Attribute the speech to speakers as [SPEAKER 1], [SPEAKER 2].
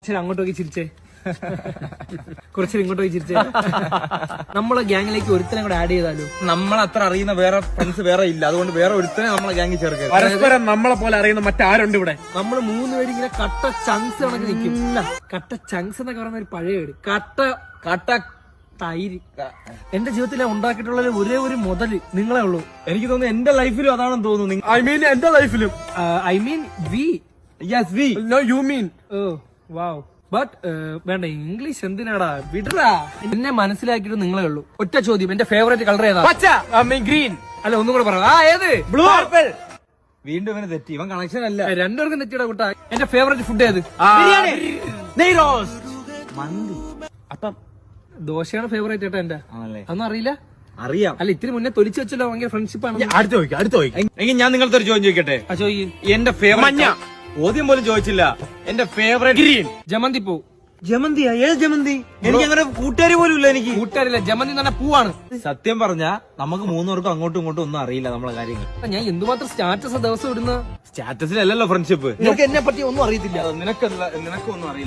[SPEAKER 1] ശരി, അങ്ങോട്ട് നോക്കി ചിരിച്ചേ. കുറച്ച് ഇങ്ങോട്ട് പോയി ചിരിച്ചേ. നമ്മളെ ഗ്യാങ്ങിലേക്ക് ഒരുത്തനെ കൂടെ ആഡ് ചെയ്താലോ?
[SPEAKER 2] നമ്മളത്ര അറിയുന്ന വേറെ ഫ്രണ്ട്സ് വേറെ ഇല്ല, അതുകൊണ്ട് വേറെ ഒരുത്തനെ നമ്മളെ ഗ്യാങ്ങിൽ ചേർക്കുക.
[SPEAKER 3] പരസ്പരം നമ്മളെ പോലെ അറിയുന്ന മറ്റാരുണ്ട് ഇവിടെ?
[SPEAKER 1] നമ്മള് 3 പേര് ഇങ്ങനെ കട്ട ചങ്ക്സ് കണക്ക് നിൽക്കും. കട്ട ചങ്ക്സ് എന്നൊക്കെ പറയുന്ന ഒരു പഴയ വീട്. കട്ട തൈര്. എന്റെ ജീവിതത്തിൽ ഉണ്ടാക്കിയിട്ടുള്ള ഒരേ ഒരു മുതല് നിങ്ങളെ ഉള്ളൂ.
[SPEAKER 2] എനിക്ക് തോന്നുന്നു എന്റെ ലൈഫിലും അതാണെന്ന് തോന്നുന്നു.
[SPEAKER 3] ഐ മീൻ എന്റെ ലൈഫിലും.
[SPEAKER 1] I mean we.
[SPEAKER 2] Yes we.
[SPEAKER 3] No you mean.
[SPEAKER 1] Oh wow. But വേണ്ട, ഇംഗ്ലീഷ് എന്തിനാടാ, വിടറാ. എന്നെ മനസ്സിലാക്കിയിട്ട് നിങ്ങളെ ഉള്ളൂ. ഒറ്റ ചോദ്യം, എന്റെ ഫേവറേറ്റ് കളർ ഏതാ?
[SPEAKER 3] പച്ച. I mean green.
[SPEAKER 1] അല്ല, ഒന്നും കൂടെ പറ. ഏത്?
[SPEAKER 3] ബ്ലൂ. പർപ്പിൾ.
[SPEAKER 2] വീണ്ടും ഇവന് തെറ്റി, ഇവൻ കണക്ഷൻ അല്ല.
[SPEAKER 1] രണ്ടുപേർക്കും തെറ്റിയുടെ കൂട്ടാ. എന്റെ ഫേവറേറ്റ് ഫുഡ് ഏത്?
[SPEAKER 3] ബിരിയാണി. നെയ് റോസ്റ്റ്.
[SPEAKER 2] മന്തി.
[SPEAKER 3] അപ്പം
[SPEAKER 1] ദോശയാണ് ഫേവറേറ്റ് ഏട്ടാ എന്റെ.
[SPEAKER 2] ആണല്ലേ?
[SPEAKER 1] അതൊന്നും അറിയില്ല.
[SPEAKER 2] അറിയാം.
[SPEAKER 1] അല്ല, ഇത്തിരി മുന്നേ തൊലിച്ചു വെച്ചല്ലോ, ഭയങ്കര ഫ്രണ്ട്ഷിപ്പ് ആണ്.
[SPEAKER 3] അടുത്ത് ചോദിക്കാം.
[SPEAKER 2] എങ്കിൽ ഞാൻ നിങ്ങളുടെ ഒരു ചോദ്യം ചോദിക്കട്ടെ? എന്റെ ഫേവറേറ്റ്
[SPEAKER 3] മഞ്ഞ.
[SPEAKER 2] ചോദ്യം പോലും ചോദിച്ചില്ല. എന്റെ ഫേവറേറ്റ്
[SPEAKER 3] ഗ്രീൻ.
[SPEAKER 1] ജമന്തി പൂ.
[SPEAKER 2] ജമന്തിയാ? ഏത് ജമന്തി? എനിക്ക് അങ്ങനെ കൂട്ടുകാരി പോലും ഇല്ല. എനിക്ക്
[SPEAKER 1] കൂട്ടുകാരില്ല, ജമന്തി എന്ന് പറഞ്ഞ പൂവാണ്.
[SPEAKER 2] സത്യം പറഞ്ഞാ നമുക്ക് 3 പേർക്കും അങ്ങോട്ടും ഇങ്ങോട്ടും ഒന്നും അറിയില്ല നമ്മളെ കാര്യങ്ങൾ.
[SPEAKER 1] ഞാൻ എന്തുമാത്രം സ്റ്റാറ്റസ് ദിവസം ഇടുന്ന.
[SPEAKER 2] സ്റ്റാറ്റസിലല്ലല്ലോ ഫ്രണ്ട്ഷിപ്പ്.
[SPEAKER 1] നിനക്ക് എന്നെ പറ്റി ഒന്നും അറിയത്തില്ല.
[SPEAKER 2] നിനക്കൊന്നും അറിയില്ല.